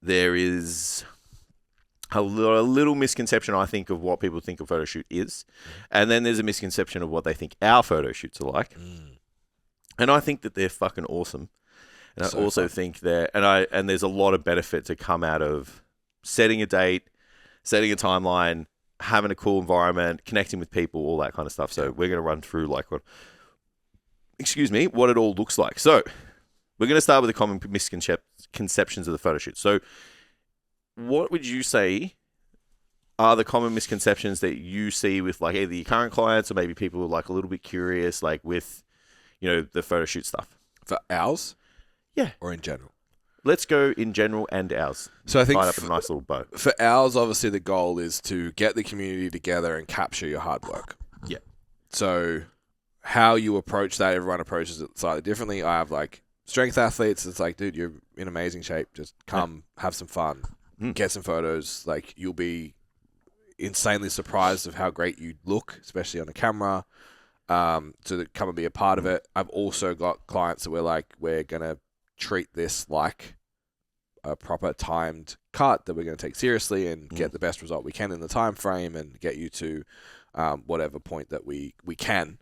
there is a little misconception, I think, of what people think a photo shoot is. And then there's a misconception of what they think our photo shoots are like. And I think that they're fucking awesome. And I also think that, and there's a lot of benefit to come out of setting a date, setting a timeline, having a cool environment, connecting with people, all that kind of stuff. So we're going to run through like what it all looks like. So we're going to start with the common misconceptions of the photo shoot. So what would you say are the common misconceptions that you see with like either your current clients or maybe people who are like a little bit curious, like with, the photo shoot stuff? For ours? Yeah. Or in general? Let's go in general and ours. So I think tied up in a nice little bow. For ours, obviously the goal is to get the community together and capture your hard work. Yeah. So how you approach that, everyone approaches it slightly differently. I have like strength athletes. It's like, dude, you're in amazing shape. Just come, have some fun, get some photos. Like you'll be insanely surprised of how great you look, especially on the camera. To come and be a part of it. I've also got clients that we're going to treat this like a proper timed cut that we're going to take seriously and get the best result we can in the time frame and get you to whatever point that we can.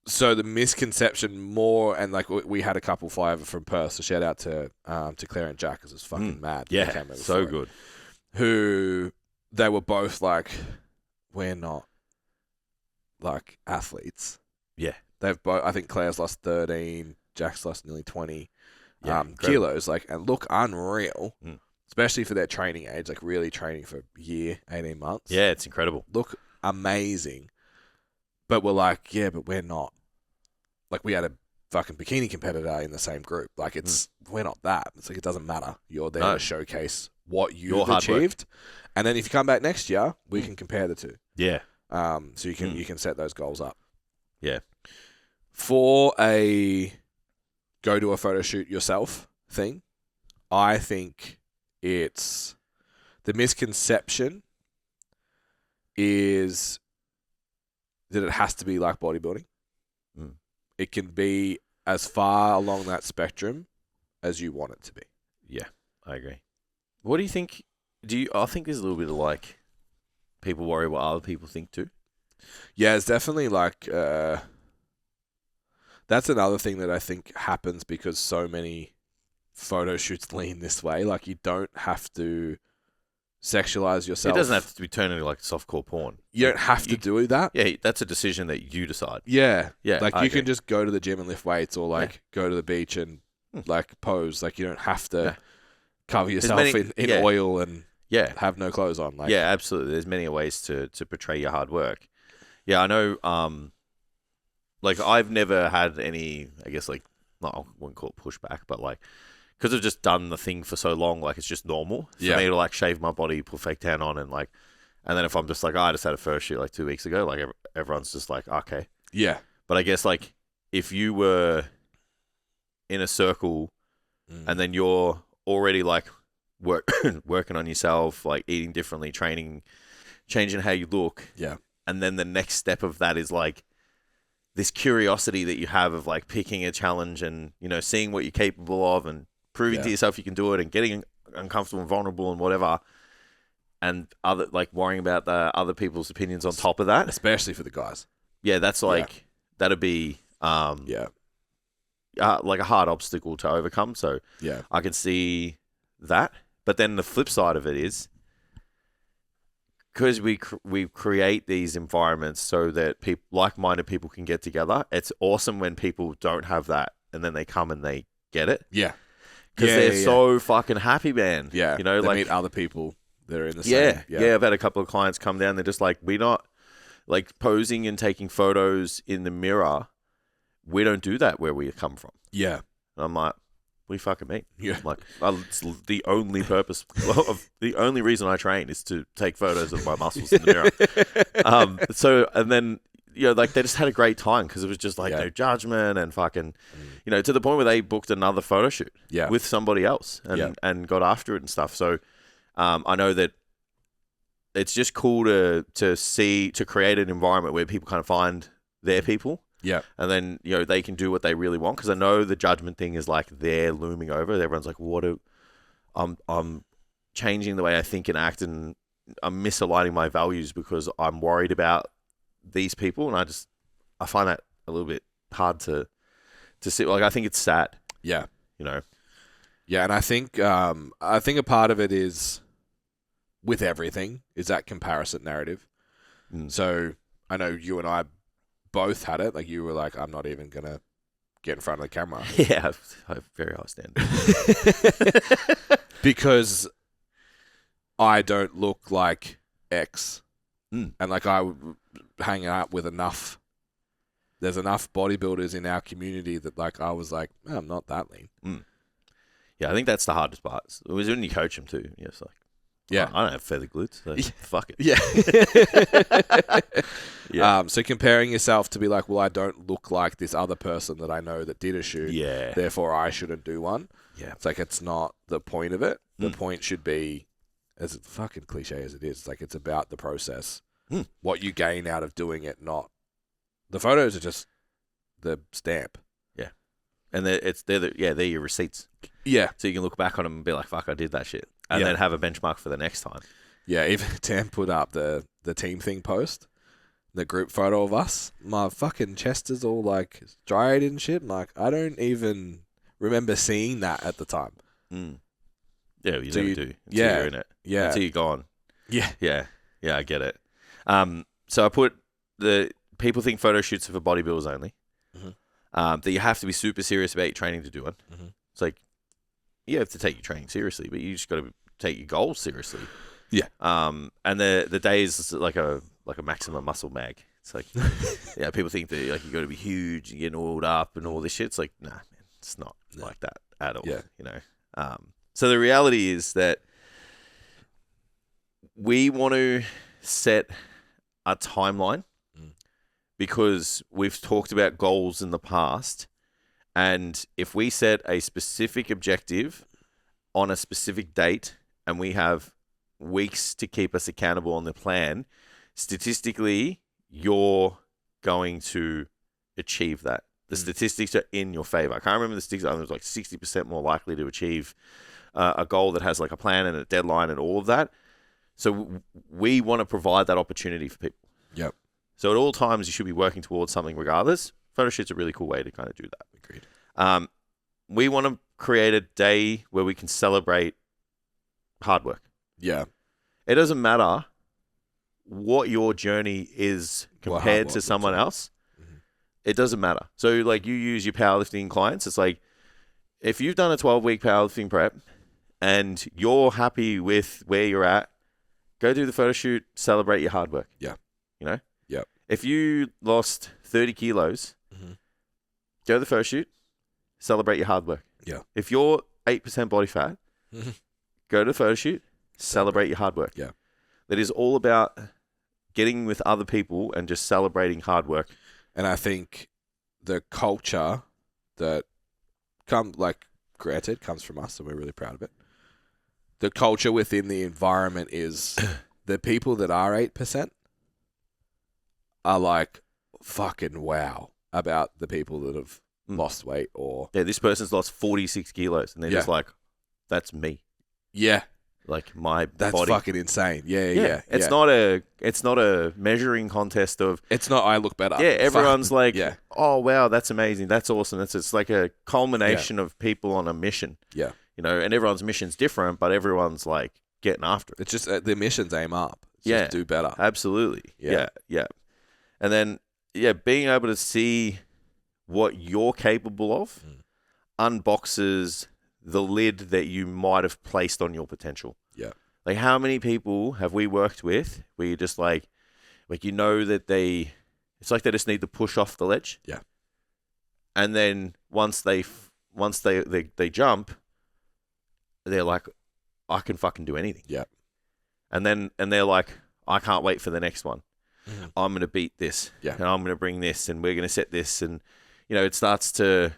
So the misconception more, and like we had a couple fly over from Perth, so shout out to Claire and Jack, because it's fucking mad. Yeah, so good. Who they were both like, we're not like athletes. Yeah. They've both, I think Claire's lost 13, Jack's lost nearly 20 kilos, like, and look unreal, especially for their training age, like really training for a year, 18 months. Yeah, it's incredible. Look amazing. But we're like, yeah, but we're not. Like, we had a fucking bikini competitor in the same group. Like, we're not that. It's like, it doesn't matter. You're there to showcase what you've achieved. And then if you come back next year, we can compare the two. Yeah. So you can set those goals up. Yeah. For a go to a photo shoot yourself thing, I think it's the misconception is that it has to be like bodybuilding. It can be as far along that spectrum as you want it to be. Yeah, I agree. What do you think? I think there's a little bit of like people worry what other people think too. Yeah, it's definitely like that's another thing that I think happens because so many photo shoots lean this way. Like, you don't have to sexualize yourself. It doesn't have to be turned into like softcore porn. You don't have to do that. Yeah, that's a decision that you decide. Yeah. Yeah. Like, you can just go to the gym and lift weights, or like go to the beach and like pose. Like, you don't have to cover yourself in oil and have no clothes on. Like, yeah, absolutely. There's many ways to portray your hard work. Yeah, I know. Like, I've never had any, I guess, like, I wouldn't call it pushback, but like, because I've just done the thing for so long, like, it's just normal for me to like shave my body, put fake tan on, and like, and then if I'm just like, I just had a first shoot like 2 weeks ago, like everyone's just like, okay. Yeah. But I guess like if you were in a circle and then you're already like working on yourself, like eating differently, training, changing how you look. Yeah. And then the next step of that is like this curiosity that you have of like picking a challenge and, seeing what you're capable of and proving to yourself you can do it and getting uncomfortable and vulnerable and whatever. And worrying about the other people's opinions on top of that. Especially for the guys. Yeah, that's like, that'd be, like a hard obstacle to overcome. So I can see that. But then the flip side of it is, because we create these environments so that like-minded people can get together. It's awesome when people don't have that and then they come and they get it. Yeah. Because they're so fucking happy, man. Yeah. They like, meet other people that are in the same. Yeah. I've had a couple of clients come down. They're just like, we're not like posing and taking photos in the mirror. We don't do that where we come from. Yeah. And I'm like, what do you fucking mean? Yeah. I'm like, it's the only purpose the only reason I train is to take photos of my muscles in the mirror. So, and then, like they just had a great time because it was just like no judgment and fucking, to the point where they booked another photo shoot with somebody else and got after it and stuff. So, I know that it's just cool to create an environment where people kind of find their people. Yeah. And then, they can do what they really want, because I know the judgment thing is like they're looming over. Everyone's like, I'm changing the way I think and act, and I'm misaligning my values because I'm worried about these people. And I find that a little bit hard to see. Like, I think it's sad. Yeah. Yeah, and I think a part of it is, with everything, is that comparison narrative. So I know you and I both had it. Like, you were like, I'm not even gonna get in front of the camera. Yeah, I have very high standards. Because I don't look like X. And like, I would hang out with enough. There's enough bodybuilders in our community that, like, I was like, I'm not that lean. Yeah, I think that's the hardest part. It was when you coach them too. Yeah, it's like, I don't have feather glutes. So fuck it. Yeah. So comparing yourself to be like, well, I don't look like this other person that I know that did a shoot. Yeah. Therefore, I shouldn't do one. Yeah. It's like, it's not the point of it. The point should be, as fucking cliche as it is, it's like, it's about the process. What you gain out of doing it, not the photos are just the stamp. Yeah. And they're your receipts. Yeah. So you can look back on them and be like, fuck, I did that shit. And then have a benchmark for the next time. Yeah, even Tam put up the team thing post, the group photo of us. My fucking chest is all like striated and shit. Like, I don't even remember seeing that at the time. Yeah, you never do. Until you're in it. Yeah. Until you're gone. Yeah. Yeah. Yeah, I get it. So I put the people think photo shoots are for bodybuilders only. That you have to be super serious about your training to do one. It's like, you have to take your training seriously, but you just got to take your goals seriously. Yeah. And the day is like a maximum muscle mag. It's like, people think that, like, you got to be huge and getting oiled up and all this shit. It's like, nah, man, it's not like that at all. Yeah. So the reality is that we want to set a timeline because we've talked about goals in the past. And if we set a specific objective on a specific date and we have weeks to keep us accountable on the plan, statistically, you're going to achieve that. The statistics are in your favor. I can't remember the statistics. I was like 60% more likely to achieve a goal that has like a plan and a deadline and all of that. So we want to provide that opportunity for people. Yep. So at all times, you should be working towards something regardless. Photo shoot's a really cool way to kind of do that. Agreed. We want to create a day where we can celebrate hard work. Yeah. It doesn't matter what your journey is compared to someone else. It doesn't matter. So, like, you use your powerlifting clients. It's like, if you've done a 12-week powerlifting prep and you're happy with where you're at, go do the photo shoot, celebrate your hard work. Yeah. Yeah. If you lost 30 kilos, go to the photo shoot, celebrate your hard work. Yeah. If you're 8% body fat, go to the photo shoot, celebrate your hard work. Yeah. That is all about getting with other people and just celebrating hard work. And I think the culture that comes from us, and we're really proud of it. The culture within the environment is the people that are 8% are like, fucking wow about the people that have lost weight or... Yeah, this person's lost 46 kilos and they're just like, that's me. Yeah. Like my That's body. fucking insane. Yeah. It's not a measuring contest of... It's not I look better. Yeah, everyone's like, yeah. Oh, wow, that's amazing. That's awesome. It's like a culmination of people on a mission. Yeah. And everyone's mission's different, but everyone's like getting after it. It's just the missions aim up. It's just do better. Absolutely. Yeah. Yeah. And then, being able to see what you're capable of unboxes the lid that you might have placed on your potential. Yeah. Like, how many people have we worked with where you're just like that it's like they just need to push off the ledge. Yeah. And then once they jump, they're like, I can fucking do anything. Yeah. And they're like, I can't wait for the next one. I'm going to beat this. Yeah. And I'm going to bring this and we're going to set this. And, it starts to,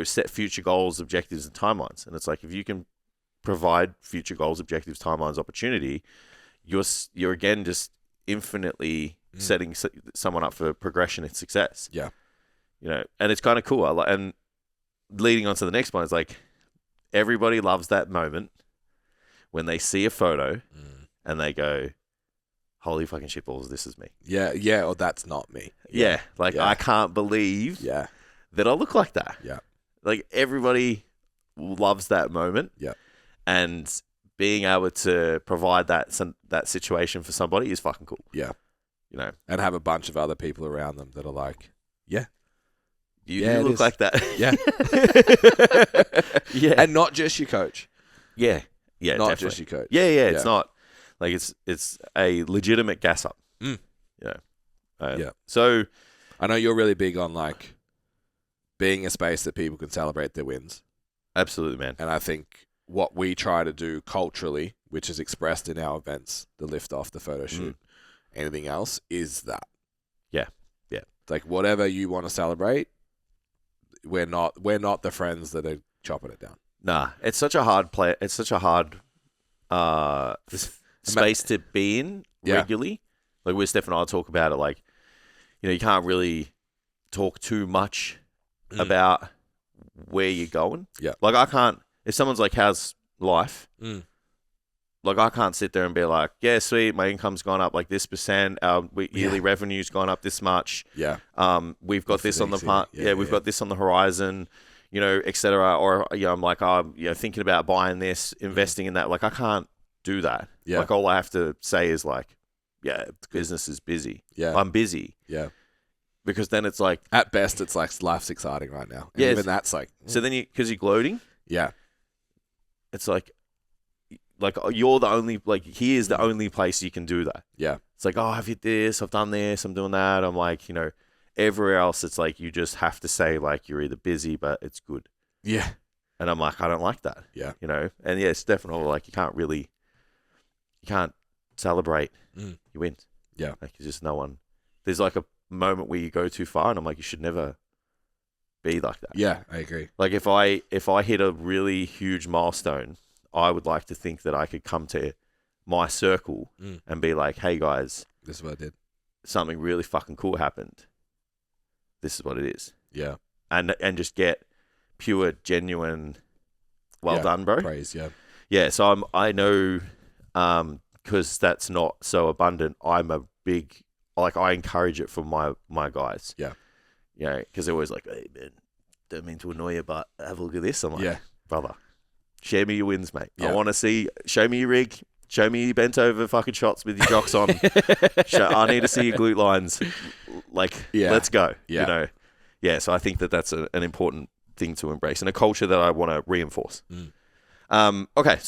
set future goals, objectives, and timelines. And it's like, if you can provide future goals, objectives, timelines, opportunity, you're again just infinitely setting someone up for progression and success. Yeah. You know, and it's kind of cool. And leading on to the next one is like, everybody loves that moment when they see a photo and they go, holy fucking shitballs, this is me. Yeah, or that's not me. Yeah, I can't believe that I look like that. Yeah. Like, everybody loves that moment. Yeah. And being able to provide that situation for somebody is fucking cool. Yeah. You know. And have a bunch of other people around them that are like, you look like that. Yeah. Yeah. And not just your coach. Yeah. Yeah, not definitely. just your coach. Yeah. It's not like it's a legitimate gas up. Yeah. So I know you're really big on like being a space that people can celebrate their wins. Absolutely, man. And I think what we try to do culturally, which is expressed in our events, the lift off, the photo shoot, anything else, is that. Yeah. It's like whatever you want to celebrate, we're not the friends that are chopping it down. Nah, it's such a hard It's such a hard space to be in regularly. Like, where Steph and I talk about it, like, you know, you can't really talk too much about where you're going. Yeah. Like, I can't, if someone's like, how's life? Like, I can't sit there and be like, yeah, sweet, my income's gone up like this %, our yearly revenue's gone up this much. Yeah. We've got this on the part. We've got this on the horizon, you know, etc. Or, you know, I'm like, thinking about buying this, investing in that. Like, I can't do that. Yeah. Like, all I have to say is like, yeah, business is busy. Yeah. I'm busy. Yeah. Because then it's like, at best, it's like life's exciting right now. And even that's like, so then because you're gloating. Yeah. It's like you're the only, like, here's the only place you can do that. Yeah. It's like, oh, I've hit this, I've done this, I'm doing that. I'm like, you know, everywhere else, it's like, you just have to say, like, you're either busy, but it's good. Yeah. And I'm like, I don't like that. Yeah. You know? And yeah, it's definitely like, you can't celebrate your wins. Yeah. Like, it's just there's like a moment where you go too far, and I'm like, you should never be like that. Yeah, I agree. Like, if I hit a really huge milestone, I would like to think that I could come to my circle and be like, hey guys, this is what I did. Something really fucking cool happened. This is what it is. Yeah. And just get pure, genuine, well done, bro. Praise, yeah. Yeah, so I know, because that's not so abundant, I'm a big, like, I encourage it for my guys. Yeah. You know, because they're always like, hey man, don't mean to annoy you, but have a look at this. I'm like, brother, share me your wins, mate. Yeah. I want to show me your rig, show me your bent over fucking shots with your jocks on. I need to see your glute lines. Like, let's go. Yeah. You know? Yeah, so I think that's an important thing to embrace and a culture that I want to reinforce. Okay.